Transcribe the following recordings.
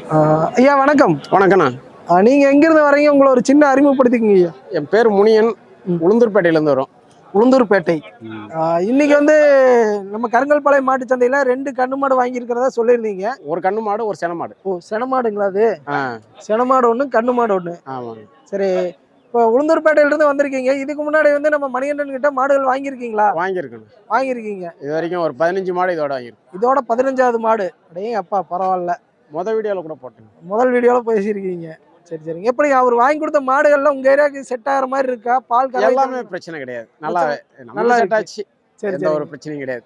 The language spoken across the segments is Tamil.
ஐயா வணக்கம். வணக்கண்ணா. நீங்க எங்கிருந்து வரீங்க? உங்களை ஒரு சின்ன அறிமுகப்படுத்திக்கங்க ஐயா. என் பேர் முனியன். உளுந்தூர்பேட்டையிலேருந்து வரும். உளுந்தூர்பேட்டை. இன்னைக்கு வந்து நம்ம கருங்கல்பாளையம் மாட்டு சந்தையில 2 கண்ணு மாடு வாங்கியிருக்கிறதா சொல்லியிருந்தீங்க. ஒரு கண்ணு மாடு, ஒரு சென மாடு. ஓ, சென மாடுங்களா அது? ஆ, சென மாடு ஒன்று, கண்ணு மாடு ஒன்று. ஆமாங்க. சரி, இப்போ உளுந்தூர்பேட்டையிலிருந்து வந்திருக்கீங்க. இதுக்கு முன்னாடி வந்து நம்ம மணிகண்டன் கிட்ட மாடுகள் வாங்கியிருக்கீங்களா? வாங்கியிருக்கேன். வாங்கியிருக்கீங்க. இது வரைக்கும் ஒரு 15 மாடு இதோட வாங்கியிருக்கேன். இதோட 15வது மாடு. அடே அப்பா, பரவாயில்ல. வீடியோவில் கூட போட்டேன். முதல் வீடியோவில் பேசியிருக்கீங்க. சரி சரிங்க. எப்படி அவர் வாங்கி கொடுத்த மாடுகள்லாம் உங்க ஏரியாவுக்கு செட் ஆகிற மாதிரி இருக்கா? பால் எல்லாமே பிரச்சனை கிடையாது. நல்லா செட் ஆச்சு. சரி, எந்த ஒரு பிரச்சனையும் கிடையாது.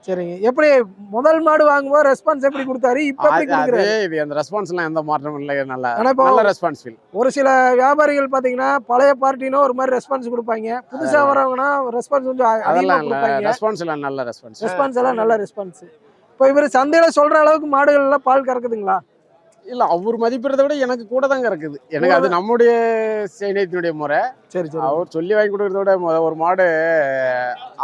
சரிங்க. எப்படி முதல் மாடு வாங்கும்போது ரெஸ்பான்ஸ் எப்படி கொடுத்தாரு? இப்ப எப்படி கொடுக்குறாரு? இது அந்த ரெஸ்பான்ஸ்லாம் எந்த மாற்றமும் இல்லை. நல்ல ரெஸ்பான்ஸ் ஃபீல். ஒரு சில வியாபாரிகள் பாத்தீங்கன்னா பழைய பார்ட்டினா ஒரு மாதிரி ரெஸ்பான்ஸ் கொடுப்பாங்க, புதுசா வரவங்கன்னா ரெஸ்பான்ஸ் கொஞ்சம் அதிகமா கொடுப்பாங்க. ரெஸ்பான்ஸ் எல்லாம் நல்ல ரெஸ்பான்ஸ். ரெஸ்பான்ஸ் எல்லாம் நல்ல ரெஸ்பான்ஸ். இப்போ இவர் சந்தையில சொல்ற அளவுக்கு மாடுகள் எல்லாம் பால் கறக்குதுங்களா? இல்ல, அவர் மதிப்பிடுறத விட எனக்கு கூட தாங்க இருக்குது. எனக்கு அது நம்முடைய சேனியத்தினுடைய முறை. சரி சரி. அவர் சொல்லி வாங்கி கொடுக்கறத விட ஒரு மாடு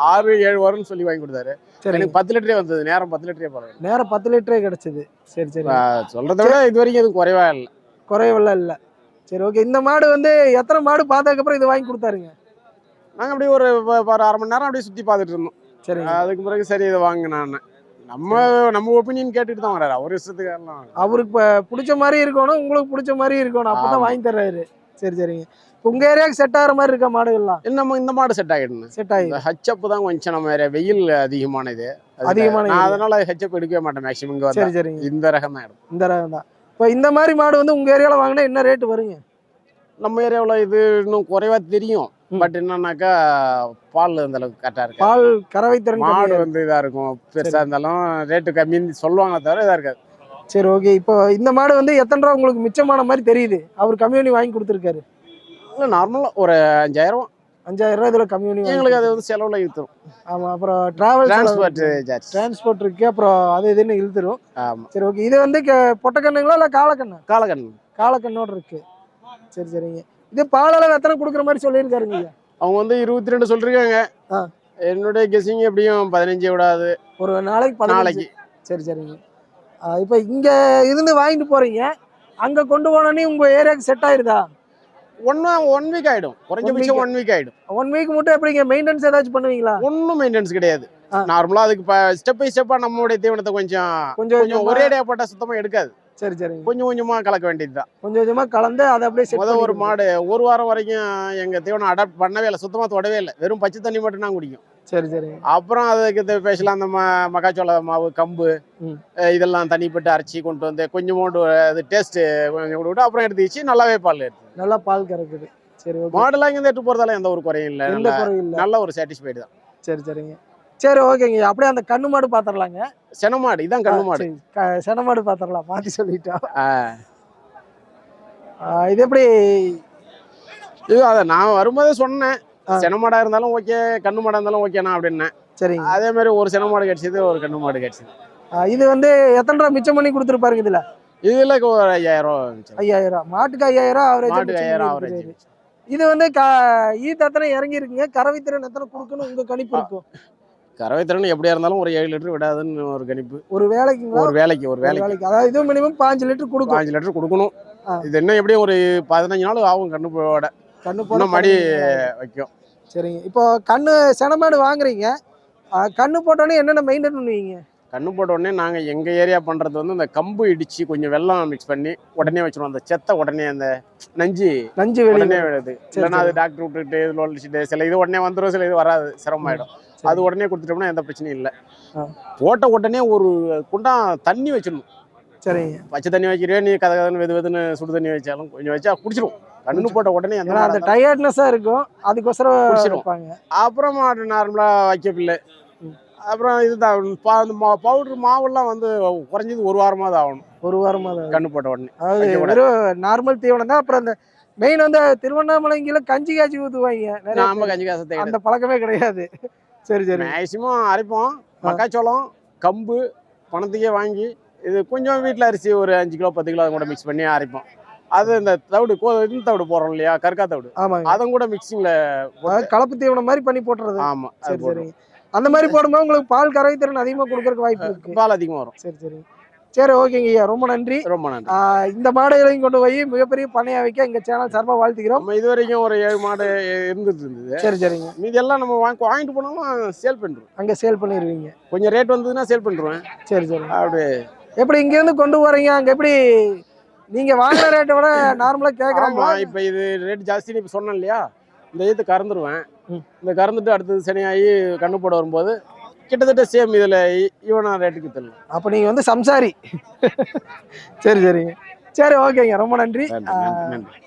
6-7 வரும்னு சொல்லி வாங்கி கொடுத்தாரு. எனக்கு 10 லிட்டரே வந்தது. நேரம் 10 லிட்டரே போறேன். நேரம் 10 லிட்டரே கிடைச்சது. சரி சரி. சொல்றத விட இது வரைக்கும் எதுவும் குறைவா இல்லை. குறைவெல்லாம் இல்லை. சரி, ஓகே. இந்த மாடு வந்து எத்தனை மாடு பார்த்ததுக்கு அப்புறம் இது வாங்கி கொடுத்தாருங்க? நாங்க அப்படியே ஒரு 1/2 மணி நேரம் அப்படியே சுத்தி பார்த்துட்டு இருந்தோம். சரி, அதுக்கு பிறகு சரி இதை வாங்கினான்னு நம்ம ஒப்பீனியன் கேட்டுட்டு தான் வர்றாரு. அவர் இஷ்டத்துக்கு எல்லாம் அவருக்கு பிடிச்ச மாதிரி இருக்கணும், உங்களுக்கு பிடிச்ச மாதிரி இருக்கணும், அப்பதான் வாங்கி தர்றாரு. சரி சரிங்க. உங்க ஏரியாவுக்கு செட் ஆகிற மாதிரி இருக்கா மாடுகள்லாம்? நம்ம இந்த மாடு செட் ஆகிடுங்க. செட் ஆகி ஹெச்அப் தான் கொஞ்சம் நம்ம ஏரியா வெயில் அதிகமானது. அதனால ஹெச்அப் எடுக்கவே மாட்டேன் மேக்ஸிமம். சரி சரிங்க. இந்த ரகம் தான். இந்த ரகம் தான். இப்போ இந்த மாதிரி மாடு வந்து உங்க ஏரியாவில் வாங்கினா என்ன ரேட்டு வருங்க? நம்ம ஏரியாவில் இது இன்னும் குறைவா தெரியும். பட் என்னன்னாக்கா பால் அந்த அளவுக்கு கரெக்டா இருக்கு. பால் கறவை திறன் மாடு வந்து இதா இருக்கும். பெருசா இருந்தாலும் ரேட்டு கம்மின்னு சொல்லுவாங்க, தவிர இதா இருக்காது. சரி, ஓகே. இப்போ இந்த மாடு வந்து எத்தனை ரூபா உங்களுக்கு மிச்சமான மாதிரி தெரியுது? அவர் கம்யூனி வாங்கி கொடுத்துருக்காரு. இல்லை, நார்மலா ஒரு 5000 ரூபா இதுல கம்யூனி எங்களுக்கு அது வந்து செலவுல இழுத்துரும். ஆமா, அப்புறம் டிரான்ஸ்போர்ட் இருக்கு, அப்புறம் அது இதுன்னு இழுத்துரும். ஆமா. சரி, ஓகே. இது வந்து பொட்டக்கண்ணுங்களா இல்ல காலக்கண்ணு? காலக்கண்ணோட இருக்கு. சரி சரிங்க. இது பால் அளவு எத்தனை கொடுக்குற மாதிரி சொல்லியிருக்காருங்க? அவங்க வந்து 22 சொல்லிருக்காங்க. என்னுடைய கெஸிங் எப்படியும் 15 விடாது. ஒரு நாளைக்கு. சரி சரிங்க. இப்போ இங்க இருந்து வாங்கிட்டு போறீங்க, அங்க கொண்டு போனோடனே உங்க ஏரியாவுக்கு செட் ஆயிருதா? 1 வீக் ஆயிடும். குறைஞ்சபட்சம் 1 வீக் ஆயிடும். 1 வீக் மட்டும் எப்படிங்க மெயின்டெனன்ஸ் ஏதாச்சும் பண்ணுவீங்களா? ஒன்றும் மெயின்டெனன்ஸ் கிடையாது. நார்மலா அதுக்கு ஸ்டெப் பை ஸ்டெப்பா நம்மளுடைய தீவனத்தை கொஞ்சம் ஒரேடியா போட்டா சுத்தமா எடுக்காது. சரி சரி. கொஞ்சம் கொஞ்சமா கலக்க வேண்டியதுதான். கொஞ்சம் கொஞ்சமா கலந்து அதை அப்படியே ஒரு மாடு 1 வாரம் வரைக்கும் எங்க தீவனம் அடாப்ட் பண்ணவே இல்லை, சுத்தமா தொடவே இல்லை. வெறும் பச்சை தண்ணி மட்டும் தான் குடிக்கும். சரி சரி. அப்புறம் அதுக்கு பேசலாம் அந்த மக்காச்சோள மாவு, கம்பு இதெல்லாம் தண்ணிப்பட்டு அரைச்சி கொண்டு வந்து கொஞ்சோண்டு அது டேஸ்ட் கொஞ்சம் விட்டு அப்புறம் எடுத்து வச்சு நல்லாவே பால் எடுத்து நல்லா பால் கறக்குது. சரி, மாடுலாம் இங்கே எடுத்து போறதால எந்த ஒரு குறையும் இல்லை. நல்ல ஒரு சாட்டிஸ்ஃபைடு தான். சரி சரிங்க. சரி, ஓகேங்க. அப்படியே அந்த கண்ணு மாடு பாத்திரலாங்க. செனமாடு இதான் கண்ணு மாடு. செனமாடு பாத்திரலாம், மாத்தி சொல்லிட்டோம். இது எப்படி? இது அதை நான் வரும்போதே சொன்னேன், செனமாடா இருந்தாலும் ஓகே, கண்ணு மாடா இருந்தாலும் ஓகேண்ணா அப்படின்னேன். சரி. அதே மாதிரி ஒரு செனமாடு கிடைச்சது, ஒரு கண்ணு மாடு கிடைச்சது. இது வந்து எத்தனை ரூபா மிச்சம் பண்ணி கொடுத்துருப்பாருங்க இதுல? ஒரு 5000 மாட்டுக்கு 5000 ஆவரேஜ். இது வந்து ஈத்து எத்தனை இறங்கி இருக்குங்க? கறவை திறன் எத்தனை கொடுக்கணும் உங்க கணிப்பு இருக்கும்? கறவை திறன் எப்படியா இருந்தாலும் ஒரு 7 லிட்டர் விடாதுன்னு ஒரு கணிப்பு. ஒரு வேலைக்கு. அதாவது இது மினிமம் 5 லிட்டர் கொடுக்கும். 5 லிட்டர் கொடுக்கணும். இது என்ன எப்படியும் ஒரு 15 நாள் ஆகும் கண்ணு போட மடி வைக்கும். சரிங்க. இப்போ கண்ணு செனமாடு வாங்குறீங்க, கண்ணு போட்டோன்னே என்னென்ன மெயின்டைன் பண்ணுவீங்க? கண்ணு போட்ட உடனே நாங்கள் எங்கள் ஏரியா பண்ணுறது வந்து இந்த கம்பு இடித்து கொஞ்சம் வெல்லம் மிக்ஸ் பண்ணி உடனே வச்சிருவோம். அந்த செத்தை உடனே அந்த நஞ்சு உடனே விழுது. இல்லைன்னா அது டாக்டர் விட்டுட்டு இதில் ஒழிச்சிட்டு சில இது உடனே வந்துடும், சில இது வராது, சிரமமாயிடும். அது உடனே கொடுத்துட்டோம்னா எந்த பிரச்சனையும் இல்லை. போட்ட உடனே ஒரு குண்டா தண்ணி வச்சிடணும். சரிங்க. பச்சை தண்ணி வைக்கிறே, நீ கதன்னு வெதுன்னு சுடு தண்ணி வச்சாலும் கொஞ்சம் வச்சா குடிச்சிடும். கண்ணு போட்ட உடனே அந்த டயர்ட்னஸாக இருக்கும், அதுக்கோசரம் குடிச்சிடும். அப்புறம் நார்மலாக வைக்கப்பில்லை. அப்புறம் இதுதான் பவுடர் மாவெல்லாம் வந்து குறைஞ்சது 1 வாரமாவது ஆகணும். 1 வாரமாவது கண்ணு போட்ட உடனே. அதாவது வெறும் நார்மல் தீவனம் தான். அப்புறம் அந்த மெயின் வந்து திருவண்ணாமலைங்கில கஞ்சி காய்ச்சி ஊற்றுவாங்க. நாம கஞ்சி காசத்தை அந்த பழக்கமே கிடையாது. சரி சரி. மேக்சிமம் அரைப்போம். மக்காச்சோளம், கம்பு பணத்துக்கே வாங்கி இது கொஞ்சம் வீட்டில் அரிசி ஒரு 5 கிலோ 10 கிலோ அதை கூட மிக்ஸ் பண்ணி அரைப்போம். அது இந்த தவிடு தவிடு போடுறோம் இல்லையா, கற்கா தவிடு, அதை கூட மிக்சிங்ல கலப்பு தீவனம் மாதிரி பண்ணி போட்டுறது. ஆமா. சரி சரி. அந்த மாதிரி போடும்போது உங்களுக்கு பால் கறவை திறன் அதிகமாக கொடுக்கறதுக்கு வாய்ப்பு இருக்கு. பால் அதிகமாக வரும். சரி சரி. சரி ஓகேங்க ஐயா, ரொம்ப நன்றி. ரொம்ப நன்றி. இந்த மாடுகளையும் கொண்டு போய் மிகப்பெரிய பண்ணையா வைக்க எங்க சேனல் சார்பா வாழ்த்துக்கிறோம். நம்ம இது வரைக்கும் ஒரு 7 மாடு இருந்துட்டு இருந்தது. சரி சரிங்க. மீதி எல்லாம் நம்ம வாங்கிட்டு போனாலும் சேல் பண்ணிடுவோம். அங்க சேல் பண்ணிடுவீங்க. கொஞ்சம் ரேட் வந்ததுன்னா சேல் பண்ணிடுவேன். சரி சரி. அப்படி எப்படி இங்க இருந்து கொண்டு போறீங்க, அங்க எப்படி நீங்க வாங்குற ரேட்டை விட நார்மலா கேக்குறாங்களா? இப்போ இது ரேட் ஜாஸ்தின்னு இப்போ சொன்னேன் இல்லையா, இந்த இது கறந்துருவேன். ம். இந்த கறந்துட்டு அடுத்தது சனியாகி கண்ணு போட வரும்போது கிட்டத்தட்ட சேம் இதில் ஈவனான ரேட்டுக்கு தரலாம். அப்ப நீங்க வந்து சம்சாரி. சரி சரிங்க. சரி ஓகேங்க, ரொம்ப நன்றி. நன்றி.